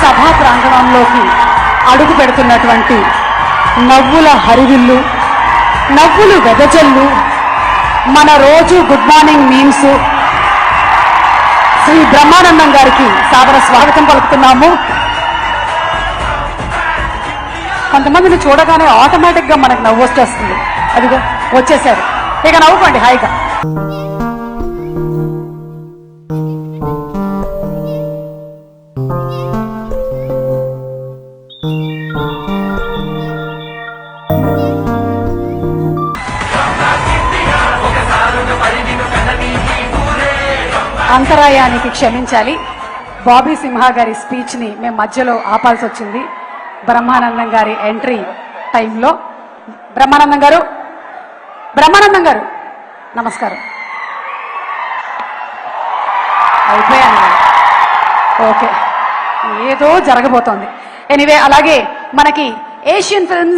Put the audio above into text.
సభా ప్రాంగణంలోకి అడుగు పెడుతున్నటువంటి నవ్వుల హరివిల్లు, నవ్వులు వెదజల్లు, మన రోజు good morning memes Shri Brahmanandam గారికి సాదర స్వాగతం పలుకుతున్నాము. కొంతమందిని చూడగానే ఆటోమేటిక్ గా మనకు నవ్వు వచ్చేస్తుంది. అదిగో వచ్చేసారు, ఇక నవ్వుకోండి హాయిగా. అంతరాయానికి క్షమించాలి, బాబీ సింహ గారి స్పీచ్ ని మేము మధ్యలో ఆపాల్సి వచ్చింది. బ్రహ్మానందం గారి ఎంట్రీ టైంలో. బ్రహ్మానందం గారు నమస్కారం. అయిపోయాను, ఓకే, ఏదో జరగబోతోంది. ఎనీవే, అలాగే మనకి ఏషియన్ ఫిల్మ్స్